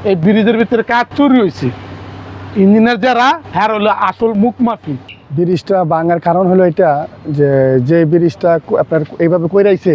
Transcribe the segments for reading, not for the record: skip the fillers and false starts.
এই ব্রিজের ভিতরে কাজ চুরি হয়েছে। ইঞ্জিনিয়ার যারা হ্যাঁ হলো আসল মুখ মাফি। ব্রিজটা ভাঙার কারণ হলো এটা যে ব্রিজটা আপনার এইভাবে কইরাইছে,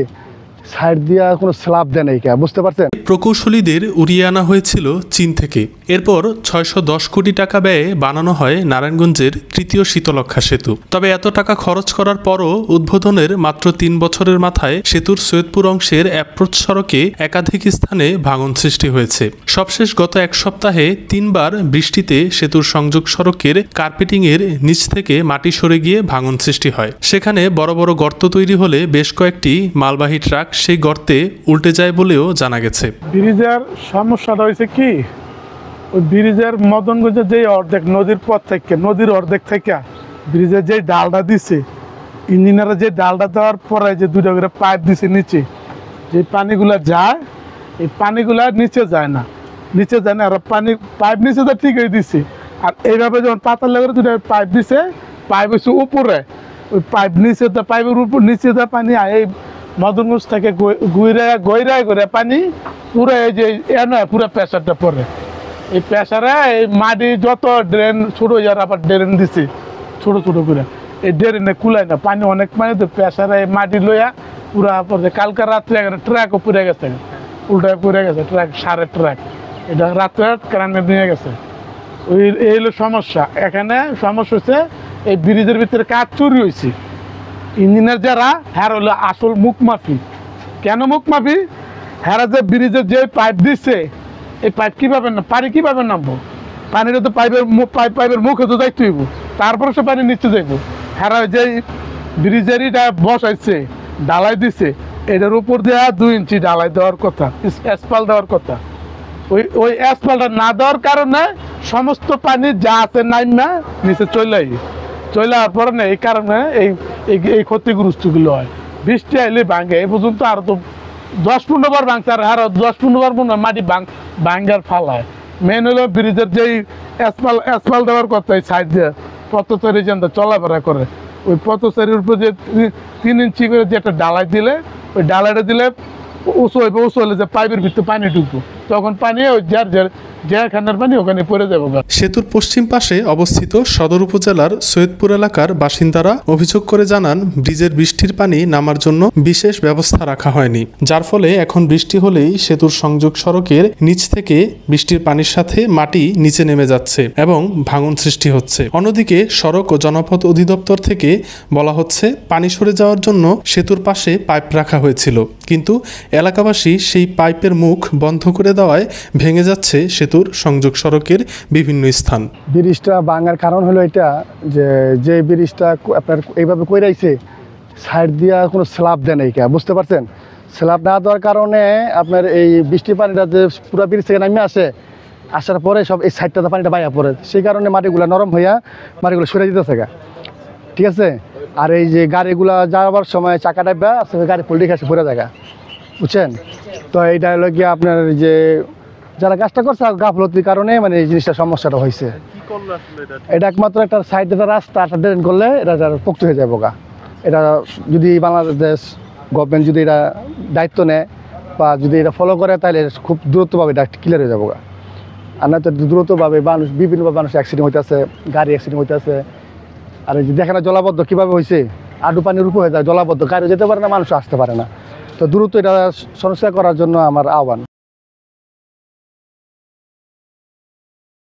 সাইড দিয়া কোনো স্ল্যাব দেয় নাই, বুঝতে পারছেন? প্রকৌশলীদের উড়িয়ে আনা হয়েছিল চীন থেকে। এরপর 610 কোটি টাকা ব্যয়ে বানানো হয় নারায়ণগঞ্জের তৃতীয় শীতলক্ষ্যা সেতু। তবে এত টাকা খরচ করার পরও উদ্বোধনের মাত্র 3 বছরের মাথায় সেতুর সৈয়দপুর অংশের অ্যাপ্রোচ সড়কে একাধিক স্থানে ভাঙন সৃষ্টি হয়েছে। সবশেষ গত 1 সপ্তাহে 3 বার বৃষ্টিতে সেতুর সংযোগ সড়কের কার্পেটিংয়ের নিচ থেকে মাটি সরে গিয়ে ভাঙন সৃষ্টি হয়। সেখানে বড় বড় গর্ত তৈরি হলে বেশ কয়েকটি মালবাহী ট্রাক সেই গর্তে উল্টে যায় বলেও জানা গেছে। ব্রিজের সমস্যাটা হয়েছে কি, ওই ব্রিজের মদনগঞ্জের যে অর্ধেক নদীর পথ থেকে, নদীর অর্ধেক থেকে ব্রিজের যে ডালটা দিছে, ইঞ্জিনিয়াররা যে ডালটা দেওয়ার পরে যে 2টা করে পাইপ দিছে নিচে, যে পানিগুলা যায়, এই পানিগুলা নিচে যায় না, আর পানি পাইপ নিচে তো ঠিকই দিছে। আর এইভাবে যখন পাতার লাগে 2টা পাইপ দিছে, পাইপ হচ্ছে উপরে, ওই পাইপ নিচে, পাইপের উপর নিচে পানি এই মদনগঞ্জ থেকে গইরায় করে পানি পুরো এই যে পুরো প্রেশারটা পড়ে। এই প্রেশারে এই মাটি যত ড্রেন ছোট যার আবার ড্রেন দিছে ছোট ছোট করে, এই ড্রেনে কুলায় না, পানি অনেক পানি, তো প্রেশারে মাটি লইয়া পুরা পড়ছে। কালকে রাত্রে ট্রাকও পুড়ে গেছে, উল্টায় পুড়ে গেছে ট্রাক, সারের ট্রাক, এটা রাত্রে কারেন্টে নিয়ে গেছে। এই হলো সমস্যা। এখানে সমস্যা হচ্ছে এই ব্রিজের ভিতরে কাজ চুরি হয়েছে। ইঞ্জিনিয়ার যারা হ্যাঁ হলো আসল মুখ মাফি। কেন মুখ মাফি? হ্যাঁ যে ব্রিজের যে পাইপ দিচ্ছে, এই পাইপ কীভাবে পানি কীভাবে নামবো? পানিটা তো পাইপের মুখে তো যাইতে হইব, তারপরে সে পানি নিচে যাইব। হ্যাঁ যে ব্রিজেরইটা বসাইছে, ডালাই দিছে, এটার উপর দিয়ে 2 ইঞ্চি ডালাই দেওয়ার কথা, অ্যাসফাল্ট দেওয়ার কথা। ওই অ্যাসফাল্টটা না দেওয়ার কারণে সমস্ত পানি যা আছে নাইমা নিচে চলে যাওয়ার পরে না, এই কারণে এই ক্ষতিগ্রস্তগুলো হয়। বৃষ্টি আইলে ভাঙে। এই পর্যন্ত আর তো 10-15 বার ভাঙছে, আর 10-15 বার মনে হয় মাটি ভাঙ্গার ফালায়। মেন হলো ব্রিজের যেই অ্যাসফাল্ট দেওয়ার কথা, এই সাইড দিয়ে পথচারী যেন চলাফেরা করে, ওই পথচারীর উপর যে 3 ইঞ্চি করে যে একটা ডালাই দিলে, ওই ডালাইটা দিলে উঁচু হলে যে পাইপের ভিতরে পানি ঢুকবো, তখন পানি ওই যেখানের পানি ওখানে পড়ে যাবো। সেতুর পশ্চিম পাশে অবস্থিত সদর উপজেলার সৈয়দপুর এলাকার বাসিন্দারা অভিযোগ করে জানান, ব্রিজের বৃষ্টির পানি নামার জন্য বিশেষ ব্যবস্থা রাখা হয়নি, যার ফলে এখন বৃষ্টি হলেই সেতুর সংযোগ সড়কের নিচ থেকে বৃষ্টির পানির সাথে মাটি নিচে নেমে যাচ্ছে এবং ভাঙন সৃষ্টি হচ্ছে। অন্যদিকে সড়ক ও জনপথ অধিদপ্তর থেকে বলা হচ্ছে, পানি সরে যাওয়ার জন্য সেতুর পাশে পাইপ রাখা হয়েছিল, কিন্তু এলাকাবাসী সেই পাইপের মুখ বন্ধ করে দেওয়ায় ভেঙে যাচ্ছে সেতুর সংযোগ সড়কের বিভিন্ন স্থান। ব্রিজটা ভাঙার কারণ হলো এটা যে ব্রিজটা আপনার এইভাবে কইরাইছে, সাইড দিয়া কোনো স্ল্যাব দেয় নাই, বুঝতে পারছেন? স্ল্যাব না দেওয়ার কারণে আপনার এই বৃষ্টির পানিটা যে পুরো ব্রিজ থেকে নামে আসার পরে সব এই সাইডটাতে পানিটা বাইয়া পড়ে, সেই কারণে মাটিগুলো নরম হইয়া মাটিগুলো সরে দিতেছে, ঠিক আছে? আর এই যে গাড়িগুলা যাওয়ার সময় চাকা ডাইবা গাড়ি পোল্ট্রি খাসে পড়ে জায়গা, বুঝছেন? তো এইটা হলো গিয়ে আপনার যে যারা কাজটা করছে গাফলতির কারণে মানে এই জিনিসটা সমস্যাটা হয়েছে। এটা একমাত্র একটা সাইডে রাস্তা ড্রেন করলে এটা পোক্ত হয়ে যাবো। এটা যদি বাংলাদেশ গভর্নমেন্ট যদি এটা দায়িত্ব নেয় বা যদি এটা ফলো করে, তাহলে খুব দ্রুতভাবে এটা ক্লিয়ার হয়ে যাবো। আর না তো দ্রুতভাবে মানুষ বিভিন্নভাবে মানুষ অ্যাক্সিডেন্ট হইতেছে, গাড়ি অ্যাক্সিডেন্ট হইতেছে। আর এই যে দেখেন জলাবদ্ধ কীভাবে হয়েছে, আডু পানির উপর হয়ে যায় জলাবদ্ধ, গাড়ি যেতে পারে না, মানুষ আসতে পারে না। তো দ্রুত এটা সংস্কার করার জন্য আমার আহ্বান।